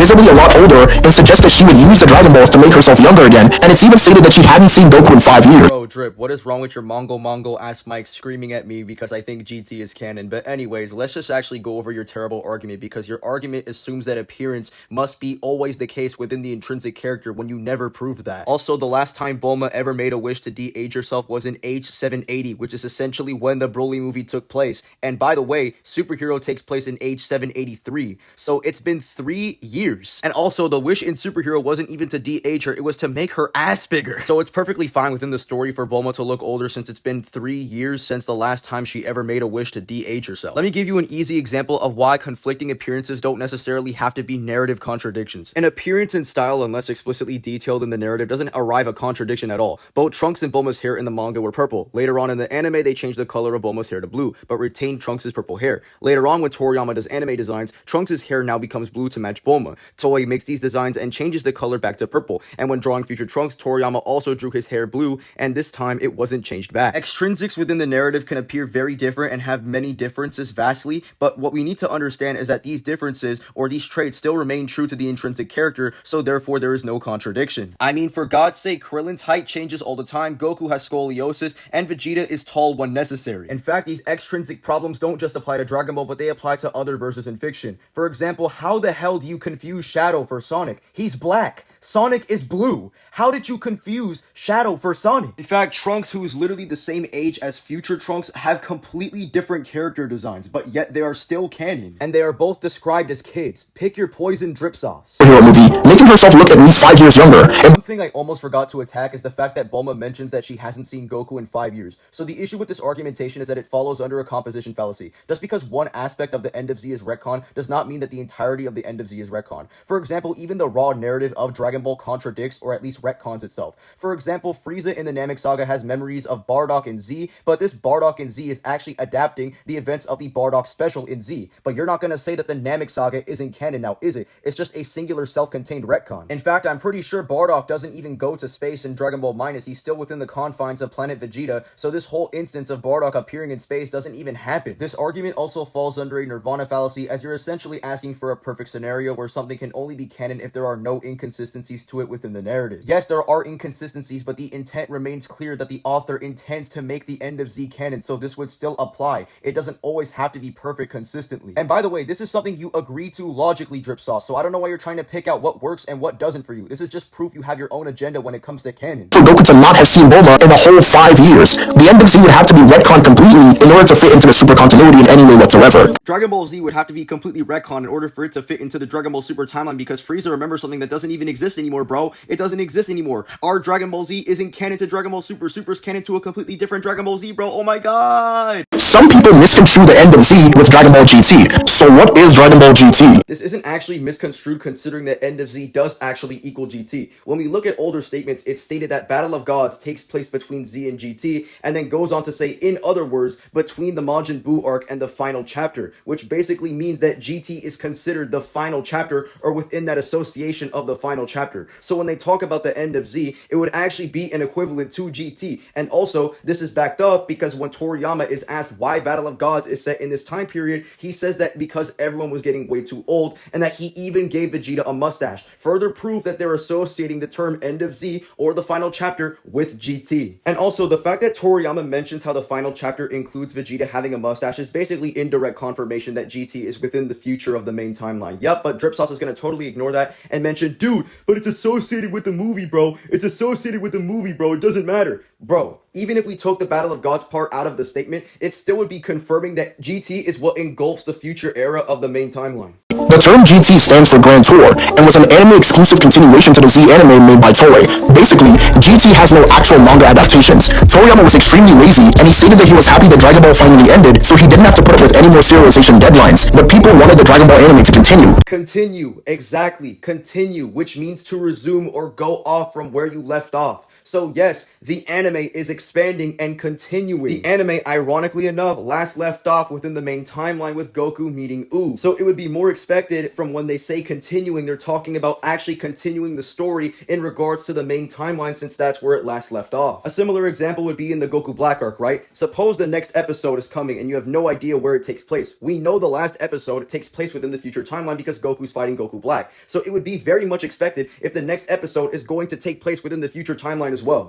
visibly a lot older and suggests that she would use the Dragon Balls to make herself younger again, and it's even stated that she hadn't seen Goku in 5 years. Bro, Drip, what is wrong with your Mongo-ass mic screaming at me because I think GT is canon? But anyways, let's just actually go over your terrible argument, because your argument assumes that appearance must be always the case within the intrinsic character when you never proved that. Also, the last time Bulma ever made a wish to de-age herself was in age 780, which is essentially when the Broly movie took place. And by the way, Superhero takes place in age 783, so it's been 3 years. And also, the wish in Superhero wasn't even to de-age her, it was to make her ass bigger. So it's perfectly fine within the story for Bulma to look older, since it's been 3 years since the last time she ever made a wish to de-age herself. Let me give you an easy example of why conflicting appearances don't necessarily have to be narrative contradictions. An appearance and style, unless explicitly detailed in the narrative, doesn't arrive a contradiction at all. Both Trunks and Bulma's hair in the manga were purple. Later on in the anime, they changed the color of Bulma's hair to blue, but retained Trunks' purple hair. Later on, when Toriyama does anime designs, Trunks' hair now becomes blue to match Bulma. Toei makes these designs and changes the color back to purple, and when drawing future Trunks, Toriyama also drew his hair blue, and this time it wasn't changed back. Extrinsics within the narrative can appear very different and have many differences vastly, but what we need to understand is that these differences or these traits still remain true to the intrinsic character, so therefore there is no contradiction. I mean, for God's sake, Krillin's height changes all the time, Goku has scoliosis, and Vegeta is tall when necessary. In fact, these extrinsic problems don't just apply to Dragon Ball, but they apply to other verses in fiction. For example, how the hell do you confuse Shadow for Sonic? He's black. Sonic is blue. How did you confuse Shadow for Sonic? In fact, Trunks, who is literally the same age as future Trunks, have completely different character designs, but yet they are still canon. And they are both described as kids. Pick your poison, drip sauce. Movie, making herself look at least 5 years younger. One thing I almost forgot to attack is the fact that Bulma mentions that she hasn't seen Goku in 5 years. So the issue with this argumentation is that it follows under a composition fallacy. Just because one aspect of the End of Z is retcon does not mean that the entirety of the End of Z is retcon. For example, even the raw narrative of Dragon Ball contradicts or at least retcons itself. For example, Frieza in the Namek Saga has memories of Bardock in Z, but this Bardock in Z is actually adapting the events of the Bardock special in Z. But you're not going to say that the Namek Saga isn't canon now, is it? It's just a singular self-contained retcon. In fact, I'm pretty sure Bardock doesn't even go to space in Dragon Ball Minus. He's still within the confines of planet Vegeta, so this whole instance of Bardock appearing in space doesn't even happen. This argument also falls under a Nirvana fallacy, as you're essentially asking for a perfect scenario where something can only be canon if there are no inconsistencies to it within the narrative. Yes, there are inconsistencies, but the intent remains clear that the author intends to make the End of Z canon, so this would still apply. It doesn't always have to be perfect consistently. And by the way, this is something you agree to logically, Drip Sauce, so I don't know why you're trying to pick out what works and what doesn't for you. This is just proof you have your own agenda when it comes to canon. For Goku to not have seen Bulma in a whole 5 years, the End of Z would have to be retconned completely in order to fit into the super continuity in any way whatsoever. Dragon Ball Z would have to be completely retconned in order for it to fit into the Dragon Ball Super timeline, because Frieza remembers something that doesn't even exist anymore, bro. It doesn't exist anymore. Our Dragon Ball Z isn't canon to Dragon Ball Super. Super's canon to a completely different Dragon Ball Z, bro. Oh my god. Some people misconstrue the End of Z with Dragon Ball GT. So what is Dragon Ball GT? This isn't actually misconstrued, considering that End of Z does actually equal GT. When we look at older statements, it's stated that Battle of Gods takes place between Z and GT, and then goes on to say, in other words, between the Majin Buu arc and the final chapter, which basically means that GT is considered the final chapter, or within that association of the final chapter. So when they talk about the End of Z, it would actually be an equivalent to GT. And also, this is backed up because when Toriyama is asked why Battle of Gods is set in this time period, he says that because everyone was getting way too old, and that he even gave Vegeta a mustache. Further proof that they're associating the term End of Z or the final chapter with GT. And also, the fact that Toriyama mentions how the final chapter includes Vegeta having a mustache is basically indirect confirmation that GT is within the future of the main timeline. Yep, but Drip Sauce is going to totally ignore that and mention, dude, but it's associated with the movie, bro. It's associated with the movie, bro. It doesn't matter. Bro, even if we took the Battle of Gods part out of the statement, it still would be confirming that GT is what engulfs the future era of the main timeline. The term GT stands for Grand Tour, and was an anime-exclusive continuation to the Z anime made by Toei. Basically, GT has no actual manga adaptations. Toriyama was extremely lazy, and he stated that he was happy that Dragon Ball finally ended, so he didn't have to put up with any more serialization deadlines. But people wanted the Dragon Ball anime to continue. Continue, exactly, continue, which means to resume or go off from where you left off. So yes, the anime is expanding and continuing. The anime, ironically enough, last left off within the main timeline with Goku meeting Ooh. So it would be more expected from when they say continuing, they're talking about actually continuing the story in regards to the main timeline, since that's where it last left off. A similar example would be in the Goku Black arc, right? Suppose the next episode is coming and you have no idea where it takes place. We know the last episode takes place within the future timeline because Goku's fighting Goku Black. So it would be very much expected if the next episode is going to take place within the future timeline as well.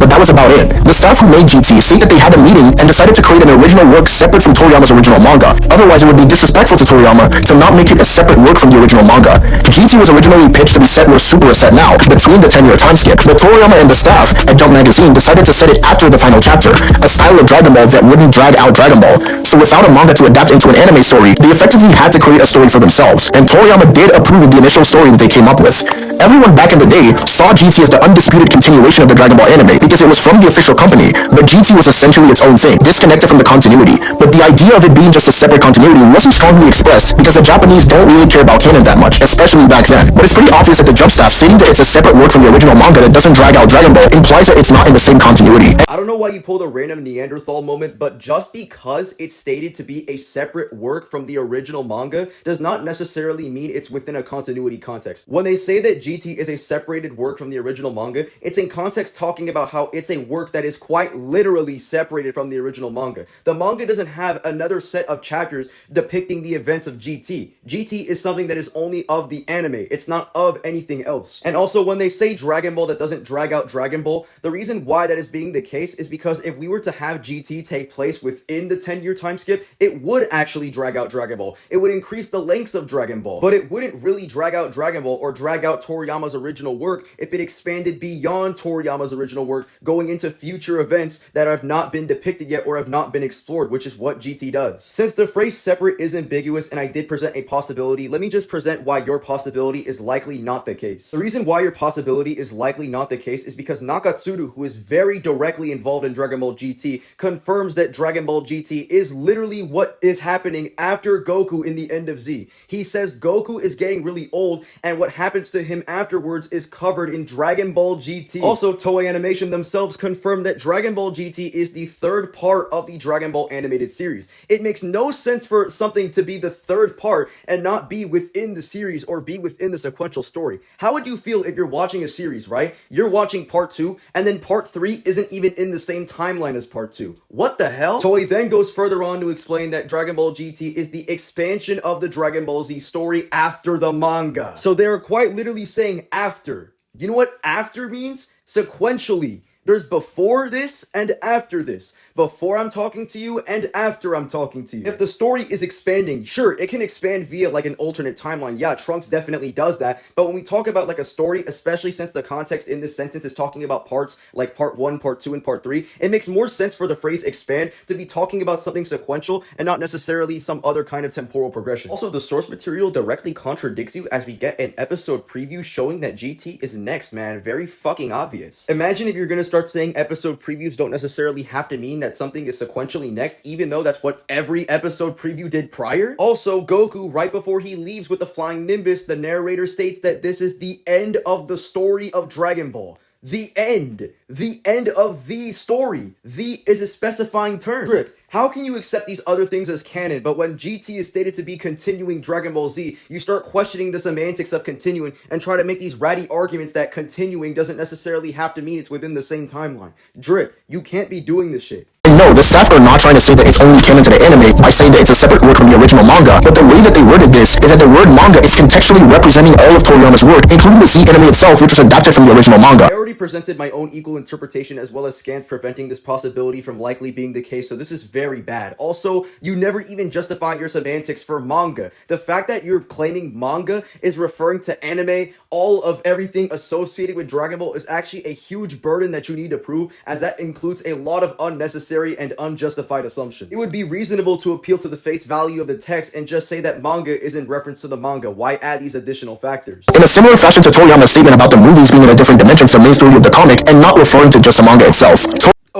But that was about it. The staff who made GT say that they had a meeting and decided to create an original work separate from Toriyama's original manga. Otherwise, it would be disrespectful to Toriyama to not make it a separate work from the original manga. GT was originally pitched to be set where Super is set now, between the 10-year time skip, but Toriyama and the staff at Jump Magazine decided to set it after the final chapter, a style of Dragon Ball that wouldn't drag out Dragon Ball. So without a manga to adapt into an anime story, they effectively had to create a story for themselves, and Toriyama did approve of the initial story that they came up with. Everyone back in the day saw GT as the undisputed continuation of the Dragon Ball anime because it was from the official company, but GT was essentially its own thing, disconnected from the continuity. But the idea of it being just a separate continuity wasn't strongly expressed because the Japanese don't really care about canon that much, especially back then. But it's pretty obvious that the Jump staff saying that it's a separate work from the original manga that doesn't drag out Dragon Ball implies that it's not in the same continuity. I don't know why you pulled a random Neanderthal moment, but just because it's stated to be a separate work from the original manga does not necessarily mean it's within a continuity context. When they say that GT is a separated work from the original manga, it's in context talking about how it's a work that is quite literally separated from the original manga. The manga doesn't have another set of chapters depicting the events of GT. GT is something that is only of the anime. It's not of anything else. And also, when they say Dragon Ball that doesn't drag out Dragon Ball, the reason why that is being the case is because if we were to have GT take place within the 10-year time skip, it would actually drag out Dragon Ball. It would increase the lengths of Dragon Ball, but it wouldn't really drag out Dragon Ball or drag out Toriyama's original work if it expanded beyond Toriyama's original work, going into future events that have not been depicted yet or have not been explored, which is what GT does. Since the phrase separate is ambiguous and I did present a possibility, let me just present why your possibility is likely not the case. The reason why your possibility is likely not the case is because Nakatsuru, who is very directly involved in Dragon Ball GT, confirms that Dragon Ball GT is literally what is happening after Goku in the End of Z. He says Goku is getting really old and what happens to him afterwards is covered in Dragon Ball GT. Also, Toei Animation themselves confirmed that Dragon Ball GT is the third part of the Dragon Ball animated series. It makes no sense for something to be the third part and not be within the series or be within the sequential story. How would you feel if you're watching a series, right? You're watching part 2 and then part 3 isn't even in the same timeline as part 2. What the hell? Toei then goes further on to explain that Dragon Ball GT is the expansion of the Dragon Ball Z story after the manga. So they're quite literally saying after. You know what after means? Sequentially. There's before this and after this. Before I'm talking to you and after I'm talking to you. If the story is expanding, sure, it can expand via like an alternate timeline. Yeah, Trunks definitely does that. But when we talk about like a story, especially since the context in this sentence is talking about parts like part 1, part 2, and part 3, it makes more sense for the phrase expand to be talking about something sequential and not necessarily some other kind of temporal progression. Also, the source material directly contradicts you as we get an episode preview showing that GT is next, man. Very fucking obvious. Imagine if you're gonna start saying episode previews don't necessarily have to mean that something is sequentially next, even though that's what every episode preview did prior. Also, Goku, right before he leaves with the flying Nimbus, the narrator states that this is the end of the story of Dragon Ball. The end of the story. The is a specifying term. Trip. How can you accept these other things as canon, but when GT is stated to be continuing Dragon Ball Z, you start questioning the semantics of continuing and try to make these ratty arguments that continuing doesn't necessarily have to mean it's within the same timeline. Drip, you can't be doing this shit. No, the staff are not trying to say that it's only canon to the anime by saying that it's a separate work from the original manga, but the way that they worded this is that the word manga is contextually representing all of Toriyama's work, including the Z anime itself, which was adapted from the original manga. I already presented my own equal interpretation as well as scans preventing this possibility from likely being the case, so this is very bad. Also, you never even justify your semantics for manga. The fact that you're claiming manga is referring to anime, all of everything associated with Dragon Ball is actually a huge burden that you need to prove, as that includes a lot of unnecessary and unjustified assumptions. It would be reasonable to appeal to the face value of the text and just say that manga is in reference to the manga. Why add these additional factors? In a similar fashion to Toriyama's statement about the movies being in a different dimension from the main story of the comic and not referring to just the manga itself.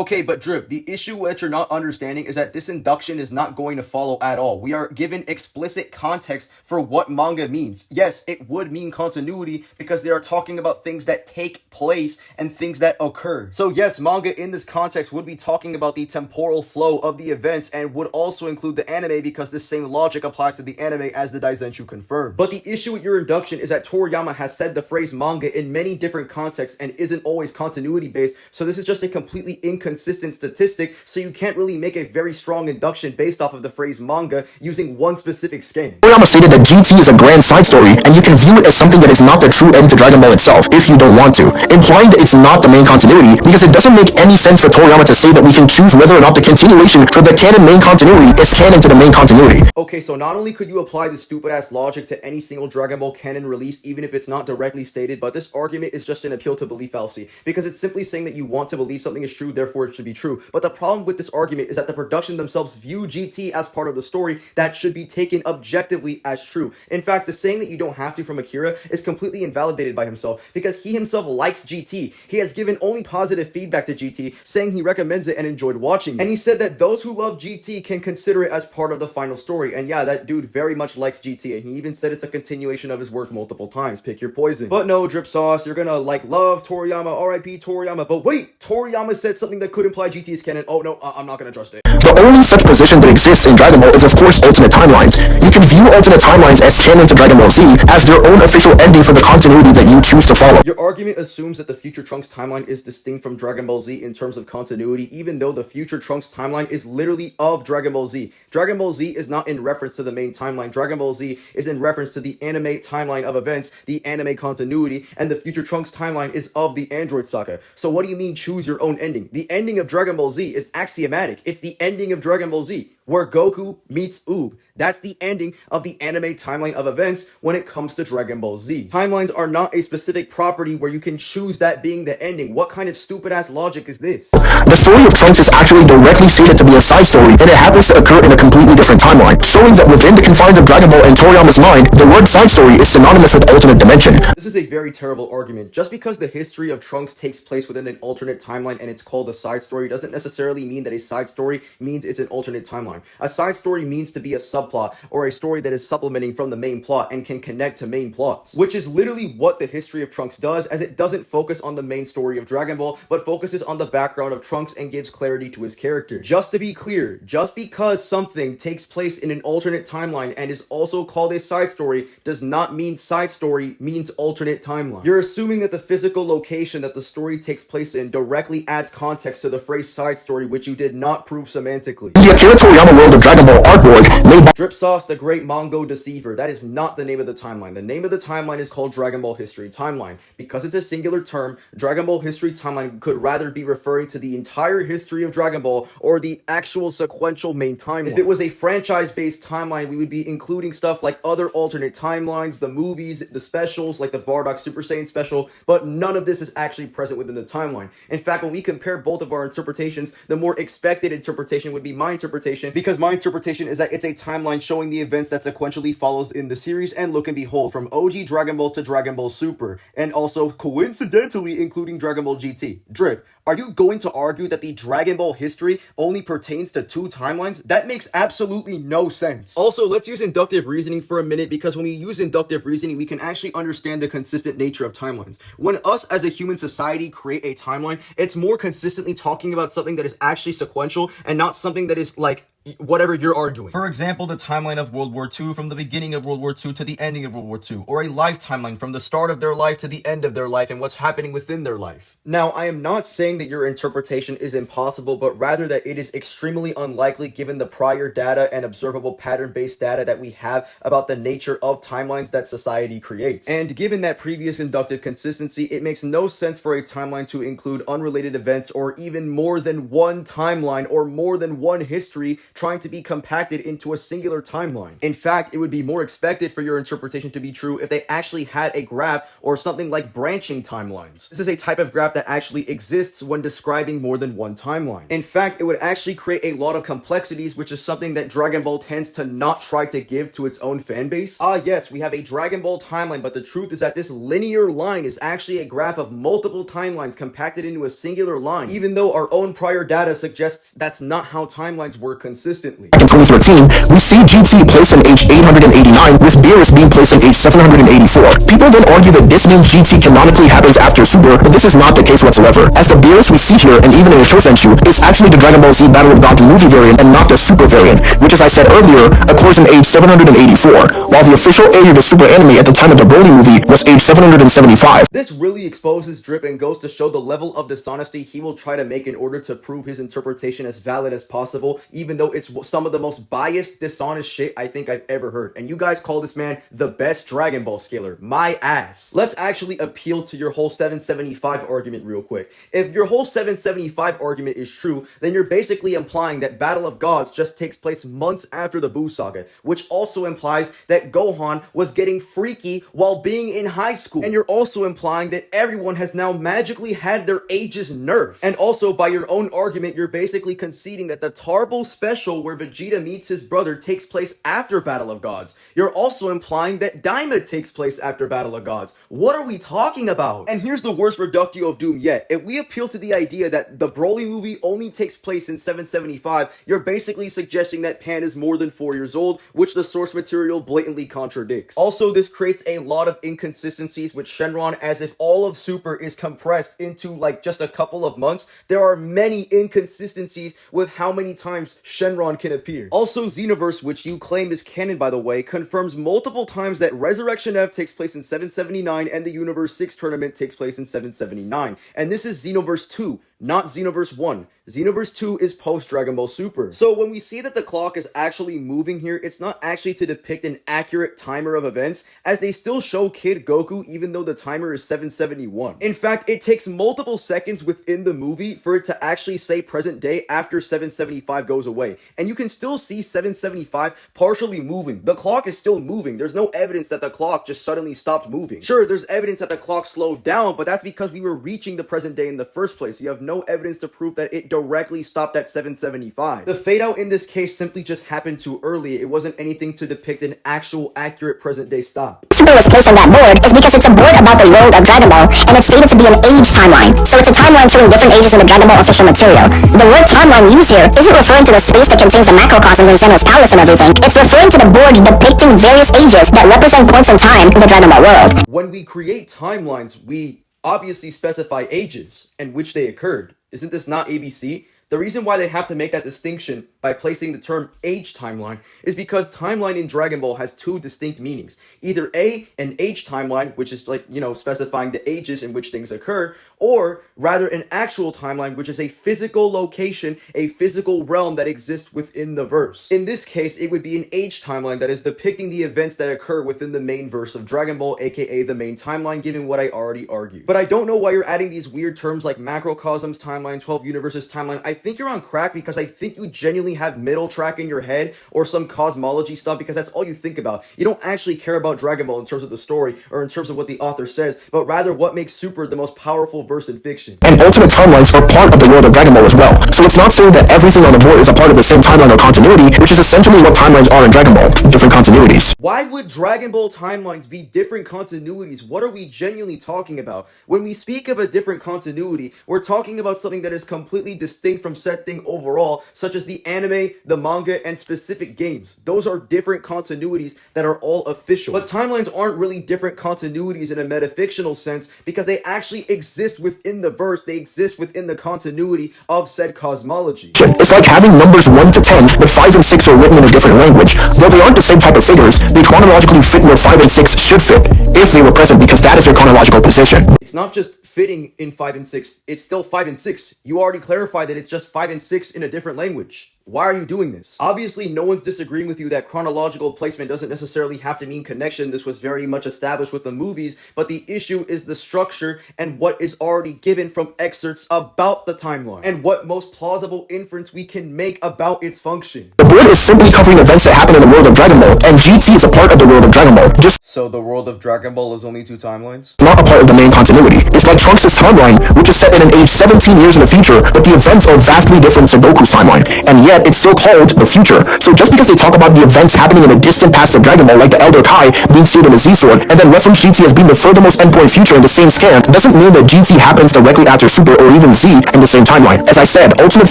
Okay, but Drip, the issue that you're not understanding is that this induction is not going to follow at all. We are given explicit context for what manga means. Yes, it would mean continuity because they are talking about things that take place and things that occur. So yes, manga in this context would be talking about the temporal flow of the events and would also include the anime because this same logic applies to the anime as the Daizenshu confirms. But the issue with your induction is that Toriyama has said the phrase manga in many different contexts and isn't always continuity based, so this is just a completely inconsistent statistic, so you can't really make a very strong induction based off of the phrase manga using one specific scan. Toriyama stated that GT is a grand side story, and you can view it as something that is not the true end to Dragon Ball itself, if you don't want to, implying that it's not the main continuity, because it doesn't make any sense for Toriyama to say that we can choose whether or not the continuation for the canon main continuity is canon to the main continuity. Okay, so not only could you apply this stupid-ass logic to any single Dragon Ball canon release, even if it's not directly stated, but this argument is just an appeal to belief fallacy, because it's simply saying that you want to believe something is true, therefore it should be true. But the problem with this argument is that the production themselves view GT as part of the story that should be taken objectively as true. In fact, the saying that you don't have to from Akira is completely invalidated by himself, because he himself likes GT. He has given only positive feedback to GT, saying he recommends it and enjoyed watching it. And he said that those who love GT can consider it as part of the final story. And yeah, that dude very much likes GT, and he even said it's a continuation of his work multiple times. Pick your poison. But no, Drip Sauce, you're gonna love Toriyama, RIP Toriyama, but wait, Toriyama said something that could imply GT is canon. Oh no, I'm not gonna trust it. The only such position that exists in Dragon Ball is of course alternate timelines. You can view alternate timelines as canon to Dragon Ball Z as their own official ending for the continuity that you choose to follow. Your argument assumes that the Future Trunks timeline is distinct from Dragon Ball Z in terms of continuity, even though the Future Trunks timeline is literally of Dragon Ball Z. Dragon Ball Z is not in reference to the main timeline. Dragon Ball Z is in reference to the anime timeline of events, the anime continuity, and the Future Trunks timeline is of the Android saga. So what do you mean choose your own ending? The ending of Dragon Ball Z is axiomatic. It's the ending of Dragon Ball Z, where Goku meets Oob. That's the ending of the anime timeline of events when it comes to Dragon Ball Z. Timelines are not a specific property where you can choose that being the ending. What kind of stupid-ass logic is this? The story of Trunks is actually directly stated to be a side story, and it happens to occur in a completely different timeline, showing that within the confines of Dragon Ball and Toriyama's mind, the word side story is synonymous with alternate dimension. This is a very terrible argument. Just because the history of Trunks takes place within an alternate timeline and it's called a side story doesn't necessarily mean that a side story means it's an alternate timeline. A side story means to be a subplot or a story that is supplementing from the main plot and can connect to main plots, which is literally what the history of Trunks does, as it doesn't focus on the main story of Dragon Ball, but focuses on the background of Trunks and gives clarity to his character. Just to be clear, just because something takes place in an alternate timeline and is also called a side story does not mean side story means alternate timeline. You're assuming that the physical location that the story takes place in directly adds context to the phrase side story, which you did not prove semantically. The Akira Toriyama world of Dragon Ball artwork made by Drip Sauce, the Great Mongo Deceiver. That is not the name of the timeline. The name of the timeline is called Dragon Ball History Timeline. Because it's a singular term, Dragon Ball History Timeline could rather be referring to the entire history of Dragon Ball or the actual sequential main timeline. If it was a franchise-based timeline, we would be including stuff like other alternate timelines, the movies, the specials, like the Bardock Super Saiyan special, but none of this is actually present within the timeline. In fact, when we compare both of our interpretations, the more expected interpretation would be my interpretation, because my interpretation is that it's a timeline showing the events that sequentially follows in the series, and look and behold, from OG Dragon Ball to Dragon Ball Super, and also coincidentally including Dragon Ball GT. Drip, are you going to argue that the Dragon Ball history only pertains to two timelines? That makes absolutely no sense. Also, let's use inductive reasoning for a minute, because when we use inductive reasoning, we can actually understand the consistent nature of timelines. When us as a human society create a timeline, it's more consistently talking about something that is actually sequential and not something that is like whatever you're arguing. For example, the timeline of World War II from the beginning of World War II to the ending of World War II, or a life timeline from the start of their life to the end of their life and what's happening within their life. Now, I am not saying that your interpretation is impossible, but rather that it is extremely unlikely given the prior data and observable pattern-based data that we have about the nature of timelines that society creates. And given that previous inductive consistency, it makes no sense for a timeline to include unrelated events or even more than one timeline or more than one history trying to be compacted into a singular timeline. In fact, it would be more expected for your interpretation to be true if they actually had a graph or something like branching timelines. This is a type of graph that actually exists when describing more than one timeline. In fact, it would actually create a lot of complexities, which is something that Dragon Ball tends to not try to give to its own fan base. Yes, we have a Dragon Ball timeline, but the truth is that this linear line is actually a graph of multiple timelines compacted into a singular line, even though our own prior data suggests that's not how timelines work consistently. In 2013, we see GT placed in age 889, with Beerus being placed in age 784. People then argue that this means GT canonically happens after Super, but this is not the case whatsoever, as the Beerus we see here, and even in the Chosenju, is actually the Dragon Ball Z Battle of Gods movie variant and not the Super variant, which, as I said earlier, occurs in age 784, while the official age of the Super anime at the time of the Broly movie was age 775. This really exposes Drip and goes to show the level of dishonesty he will try to make in order to prove his interpretation as valid as possible, even though it's some of the most biased, dishonest shit I think I've ever heard. And you guys call this man the best Dragon Ball scaler. My ass. Let's actually appeal to your whole 775 argument real quick. If your whole 775 argument is true, then you're basically implying that Battle of Gods just takes place months after the Buu Saga, which also implies that Gohan was getting freaky while being in high school. And you're also implying that everyone has now magically had their ages nerfed. And also, by your own argument, you're basically conceding that the Tarble special where Vegeta meets his brother takes place after Battle of Gods. You're also implying that Daima takes place after Battle of Gods. What are we talking about? And here's the worst reductio of doom yet. If we appeal to the idea that the Broly movie only takes place in 775, you're basically suggesting that Pan is more than 4 years old, which the source material blatantly contradicts. Also, this creates a lot of inconsistencies with Shenron, as if all of Super is compressed into like just a couple of months. There are many inconsistencies with how many times Shenron can appear. Also, Xenoverse, which you claim is canon by the way, confirms multiple times that Resurrection F takes place in 779 and the Universe 6 tournament takes place in 779. And this is Xenoverse 2, not Xenoverse 1. Xenoverse 2 is post Dragon Ball Super. So when we see that the clock is actually moving here, it's not actually to depict an accurate timer of events, as they still show Kid Goku even though the timer is 771. In fact, it takes multiple seconds within the movie for it to actually say present day after 775 goes away. And you can still see 775 partially moving. The clock is still moving. There's no evidence that the clock just suddenly stopped moving. Sure, there's evidence that the clock slowed down, but that's because we were reaching the present day in the first place. You have no evidence to prove that it directly stopped at 775. The fade out in this case simply just happened too early. It wasn't anything to depict an actual accurate present day stop. Super was placed on that board is because it's a board about the world of Dragon Ball, and it's stated to be an age timeline. So it's a timeline showing different ages in the Dragon Ball official material. The word timeline used here isn't referring to the space that contains the macrocosms and Senna's palace and everything. It's referring to the board depicting various ages that represent points in time in the Dragon Ball world. When we create timelines, we obviously specify ages and which they occurred. Isn't this not ABC? The reason why they have to make that distinction by placing the term age timeline is because timeline in Dragon Ball has two distinct meanings. Either A, an age timeline, which is like, specifying the ages in which things occur, or rather an actual timeline, which is a physical location, a physical realm that exists within the verse. In this case, it would be an age timeline that is depicting the events that occur within the main verse of Dragon Ball, aka the main timeline, given what I already argued. But I don't know why you're adding these weird terms like macrocosms timeline, 12 universes timeline. I think you're on crack because I think you genuinely have middle track in your head or some cosmology stuff, because that's all you think about. You don't actually care about Dragon Ball in terms of the story or in terms of what the author says, but rather what makes Super the most powerful verse in fiction. And alternate timelines are part of the world of Dragon Ball as well, so it's not saying that everything on the board is a part of the same timeline or continuity, which is essentially what timelines are in Dragon Ball, different continuities. Why would Dragon Ball timelines be different continuities? What are we genuinely talking about? When we speak of a different continuity, we're talking about something that is completely distinct from said thing overall, such as the anime, the manga, and specific games. Those are different continuities that are all official. But timelines aren't really different continuities in a metafictional sense, because they actually exist within the verse, they exist within the continuity of said cosmology. It's like having numbers 1 to 10, but 5 and 6 are written in a different language. Though they aren't the same type of figures, they chronologically fit where 5 and 6 should fit, if they were present, because that is their chronological position. It's not just fitting in 5 and 6, it's still 5 and 6. You already clarified that it's just 5 and 6 in a different language. Why are you doing this? Obviously, no one's disagreeing with you that chronological placement doesn't necessarily have to mean connection. This was very much established with the movies, but the issue is the structure and what is already given from excerpts about the timeline, and what most plausible inference we can make about its function. The board is simply covering events that happen in the world of Dragon Ball, and GT is a part of the world of Dragon Ball, just So the world of Dragon Ball is only 2 timelines? not a part of the main continuity. It's like Trunks' timeline, which is set in an age 17 years in the future, but the events are vastly different to Goku's timeline, and yet it's still called the future. So just because they talk about the events happening in a distant past of Dragon Ball, like the Elder Kai being freed in the Z-Sword, and then reference GT as being the furthermost endpoint future in the same scan, doesn't mean that GT happens directly after Super or even Z in the same timeline. As I said, ultimate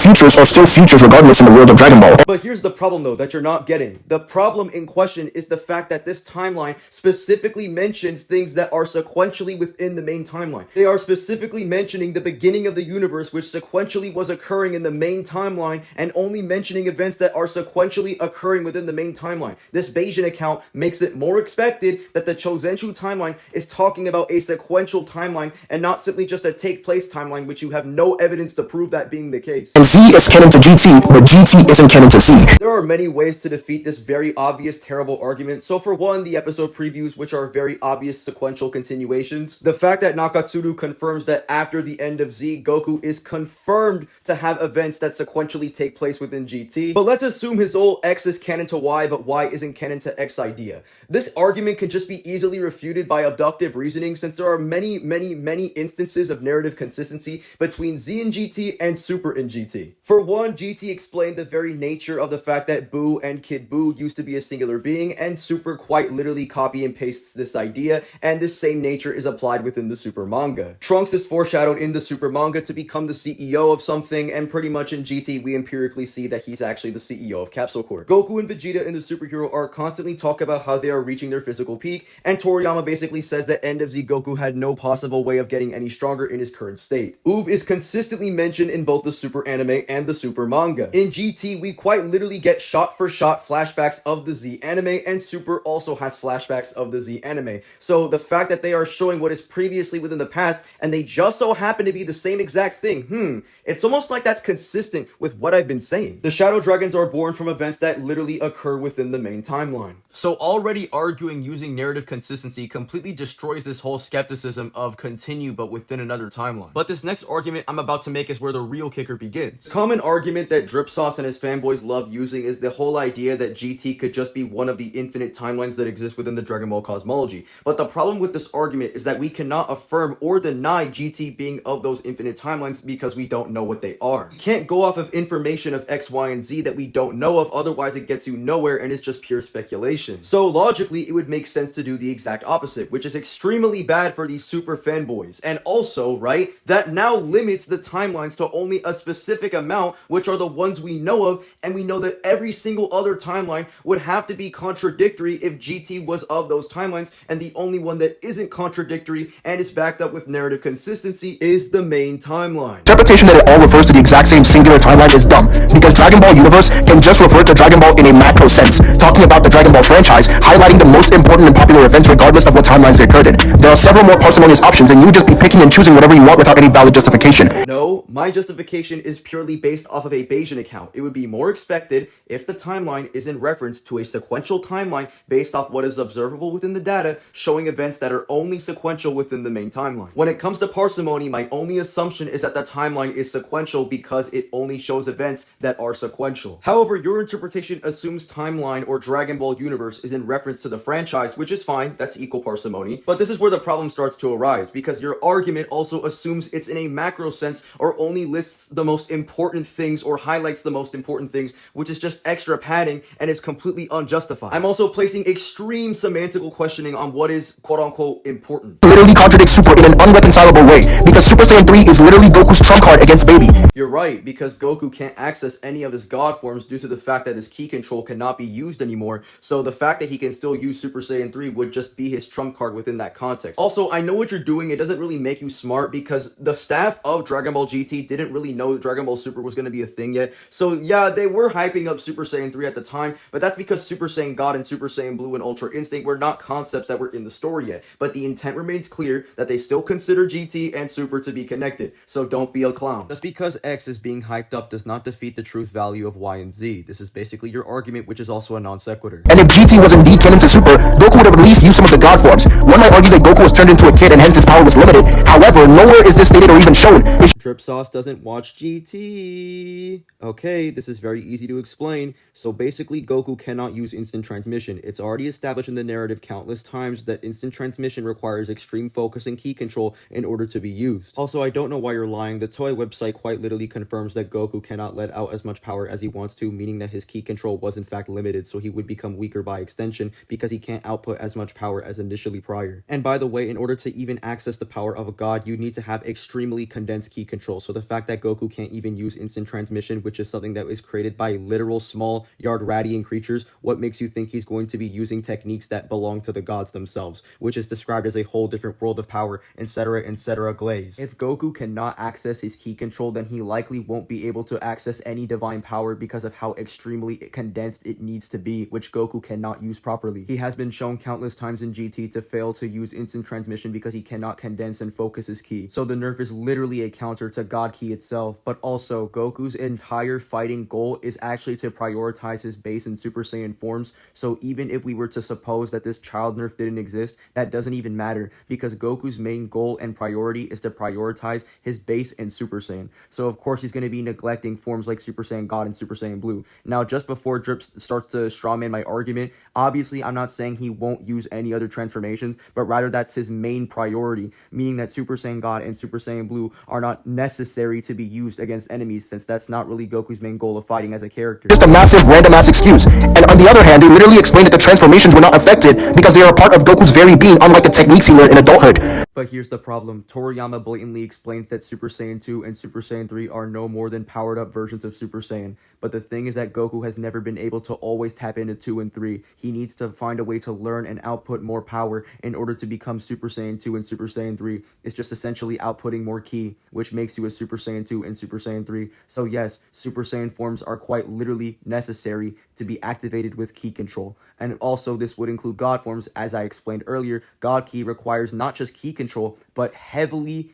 futures are still futures regardless in the world of Dragon Ball. But here's the problem though that you're not getting. The problem in question is the fact that this timeline specifically mentions things that are sequentially within the main timeline. They are specifically mentioning the beginning of the universe, which sequentially was occurring in the main timeline, and only mentioning events that are sequentially occurring within the main timeline. This Bayesian account makes it more expected that the Chozenshu timeline is talking about a sequential timeline and not simply just a take place timeline, which you have no evidence to prove that being the case. And Z is canon to GT, but GT isn't canon to Z. There are many ways to defeat this very obvious, terrible argument. So for one, the episode previews, which are very obvious sequential continuations. The fact that Nakatsuru confirms that after the end of Z, Goku is confirmed to have events that sequentially take place within GT. But let's assume his whole X is canon to Y, but Y isn't canon to X idea. This argument can just be easily refuted by abductive reasoning, since there are many instances of narrative consistency between Z in GT and Super in GT. For one, GT explained the very nature of the fact that Boo and Kid Boo used to be a singular being, and Super quite literally copy and pastes this idea, and this same nature is applied within the Super manga. Trunks is foreshadowed in the Super manga to become the CEO of something, and pretty much in GT we empirically see that he's actually the CEO of Capsule Corp. Goku and Vegeta in the superhero arc constantly talk about how they are reaching their physical peak, and Toriyama basically says that End of Z Goku had no possible way of getting any stronger in his current state. Oob is consistently mentioned in both the Super anime and the Super manga. In GT, we quite literally get shot-for-shot flashbacks of the Z anime, and Super also has flashbacks of the Z anime. So the fact that they are showing what is previously within the past, and they just so happen to be the same exact thing, it's almost like that's consistent with what I've been saying. The Shadow Dragons are born from events that literally occur within the main timeline. So already arguing using narrative consistency completely destroys this whole skepticism of continue but within another timeline. But this next argument I'm about to make is where the real kicker begins. Common argument that Drip Sauce and his fanboys love using is the whole idea that GT could just be one of the infinite timelines that exist within the Dragon Ball cosmology. But the problem with this argument is that we cannot affirm or deny GT being of those infinite timelines because we don't know what they are. We can't go off of information of X, Y, and Z that we don't know of, otherwise it gets you nowhere and it's just pure speculation. So logically, it would make sense to do the exact opposite, which is extremely bad for these super fanboys. And also, right, that now limits the timelines to only a specific amount, which are the ones we know of, and we know that every single other timeline would have to be contradictory if GT was of those timelines, and the only one that isn't contradictory and is backed up with narrative consistency is the main timeline. Interpretation that it all refers to the exact same singular timeline is dumb, because Dragon Ball Universe can just refer to Dragon Ball in a macro sense, talking about the Dragon Ball franchise, highlighting the most important and popular events regardless of what timelines they occurred in. There are several more parsimonious options, and you would just be picking and choosing whatever you want without any valid justification. No, my justification is purely based off of a Bayesian account. It would be more expected if the timeline is in reference to a sequential timeline based off what is observable within the data, showing events that are only sequential within the main timeline. When it comes to parsimony, my only assumption is that the timeline is sequential because it only shows events that are sequential. However, your interpretation assumes timeline or Dragon Ball Universe is in reference to the franchise, which is fine, that's equal parsimony. But this is where the problem starts to arise, because your argument also assumes it's in a macro sense or only lists the most important things or highlights the most important things, which is just extra padding and is completely unjustified. I'm also placing extreme semantical questioning on what is quote-unquote important. Literally contradicts Super in an unreconcilable way, because Super Saiyan 3 is literally Goku's trump card against Baby. You're right, because Goku can't access any of his god forms due to the fact that his ki control cannot be used anymore, so the fact that he can still use Super Saiyan 3 would just be his trump card within that context. Also, I know what you're doing, it doesn't really make you smart, because the staff of Dragon Ball GT GT didn't really know Dragon Ball Super was going to be a thing yet. So yeah, they were hyping up Super Saiyan 3 at the time, but that's because Super Saiyan God and Super Saiyan Blue and Ultra Instinct were not concepts that were in the story yet. But the intent remains clear that they still consider GT and Super to be connected. So don't be a clown. Just because X is being hyped up does not defeat the truth value of Y and Z. This is basically your argument, which is also a non sequitur. And if GT was indeed canon to Super, Goku would have at least used some of the God forms. One might argue that Goku was turned into a kid and hence his power was limited. However, nowhere is this stated or even shown. Drip Sauce doesn't watch GT. Okay, this is very easy to explain. So basically, Goku cannot use instant transmission. It's already established in the narrative countless times that instant transmission requires extreme focus and ki control in order to be used. Also, I don't know why you're lying. The toy website quite literally confirms that Goku cannot let out as much power as he wants to, meaning that his ki control was in fact limited, so he would become weaker by extension because he can't output as much power as initially prior. And by the way, in order to even access the power of a god, you need to have extremely condensed ki control. So the fact that Goku can't even use instant transmission, which is something that is created by literal small Yardradian creatures, what makes you think he's going to be using techniques that belong to the gods themselves, which is described as a whole different world of power, etc., etc. glaze. If Goku cannot access his ki control, then he likely won't be able to access any divine power because of how extremely condensed it needs to be, which Goku cannot use properly. He has been shown countless times in GT to fail to use instant transmission because he cannot condense and focus his ki. So the nerf is literally a counter to God Ki itself, but also Goku's entire fighting goal is actually to prioritize his base and Super Saiyan forms, so even if we were to suppose that this child nerf didn't exist, that doesn't even matter, because Goku's main goal and priority is to prioritize his base and Super Saiyan. So of course he's going to be neglecting forms like Super Saiyan God and Super Saiyan Blue. Now, just before Drip starts to strawman my argument, obviously I'm not saying he won't use any other transformations, but rather that's his main priority, meaning that Super Saiyan God and Super Saiyan Blue are not necessary to be used against enemies, since that's not really Goku's main goal of fighting as a character. Just a massive random ass excuse. And on the other hand, they literally explained that the transformations were not affected because they are a part of Goku's very being, unlike the techniques he learned in adulthood. But here's the problem. Toriyama blatantly explains that Super Saiyan 2 and Super Saiyan 3 are no more than powered up versions of Super Saiyan. But the thing is that Goku has never been able to always tap into 2 and 3. He needs to find a way to learn and output more power in order to become Super Saiyan 2 and Super Saiyan 3. It's just essentially outputting more ki, which makes you a Super Saiyan 2 and Super Saiyan 3. So yes, Super Saiyan forms are quite literally necessary to be activated with ki control. And also this would include God forms. As I explained earlier, God ki requires not just ki control, but heavily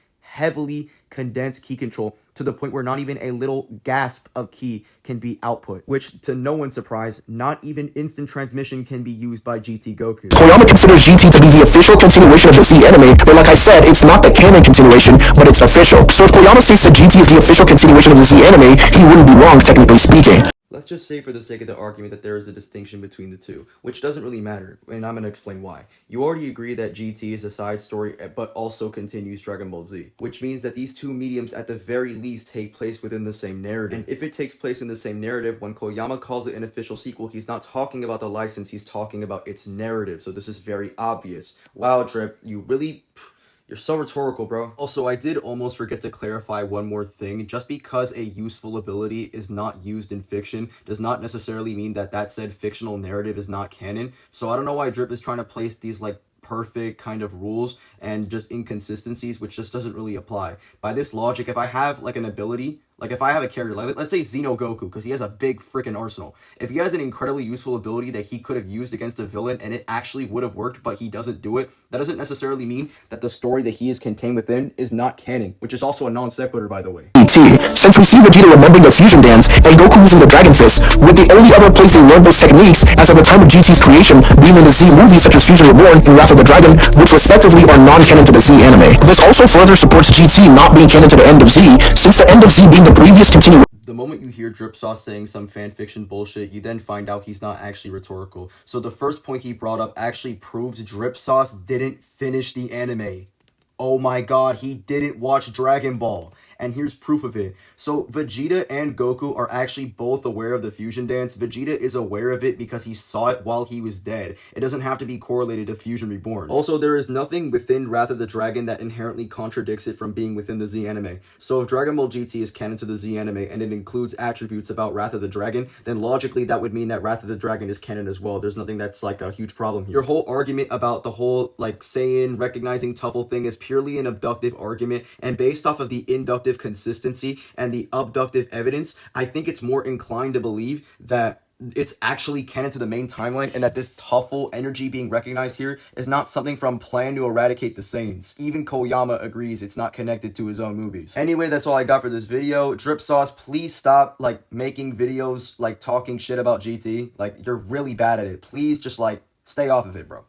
condensed ki control, to the point where not even a little gasp of ki can be output, which, to no one's surprise, not even instant transmission can be used by GT Goku. Toriyama considers GT to be the official continuation of the Z anime, but like I said, it's not the canon continuation, but it's official. So if Toriyama states that GT is the official continuation of the Z anime, he wouldn't be wrong, technically speaking. Let's just say for the sake of the argument that there is a distinction between the two, which doesn't really matter, and I'm going to explain why. You already agree that GT is a side story, but also continues Dragon Ball Z, which means that these two mediums at the very least take place within the same narrative. And if it takes place in the same narrative, when Koyama calls it an official sequel, he's not talking about the license, he's talking about its narrative, so this is very obvious. Wow, Drip, you're so rhetorical, bro. Also, I did almost forget to clarify one more thing. Just because a useful ability is not used in fiction does not necessarily mean that that said fictional narrative is not canon. So I don't know why Drip is trying to place these like perfect kind of rules and just inconsistencies, which just doesn't really apply. By this logic, if I have like an ability, like if I have a character, like let's say Xeno Goku, because he has a big freaking arsenal. If he has an incredibly useful ability that he could have used against a villain and it actually would have worked, but he doesn't do it, that doesn't necessarily mean that the story that he is contained within is not canon, which is also a non sequitur, by the way. Since we see Vegeta remembering the fusion dance and Goku using the Dragon Fist, with the only other place they learned those techniques as of the time of GT's creation being in the Z movies such as Fusion Reborn and Wrath of the Dragon, which respectively are non-canon to the Z anime. This also further supports GT not being canon to the End of Z, since the End of Z being the previous continuation. The moment you hear Drip Sauce saying some fanfiction bullshit, you then find out he's not actually rhetorical. So the first point he brought up actually proves Drip Sauce didn't finish the anime. Oh my god, he didn't watch Dragon Ball. And here's proof of it. So Vegeta and Goku are actually both aware of the fusion dance. Vegeta is aware of it because he saw it while he was dead. It doesn't have to be correlated to Fusion Reborn. Also, there is nothing within Wrath of the Dragon that inherently contradicts it from being within the Z anime. So if Dragon Ball GT is canon to the Z anime and it includes attributes about Wrath of the Dragon, then logically that would mean that Wrath of the Dragon is canon as well. There's nothing that's like a huge problem here. Your whole argument about the whole like Saiyan recognizing Tuffle thing is purely an abductive argument, and based off of the inductive abductive consistency and the abductive evidence, I think it's more inclined to believe that it's actually canon to the main timeline, and that this Tuffle energy being recognized here is not something from Plan to Eradicate the Saints. Even Koyama agrees it's not connected to his own movies. Anyway, that's all I got for this video. Drip Sauce, please stop like making videos like talking shit about GT. Like, you're really bad at it. Please just like stay off of it, bro.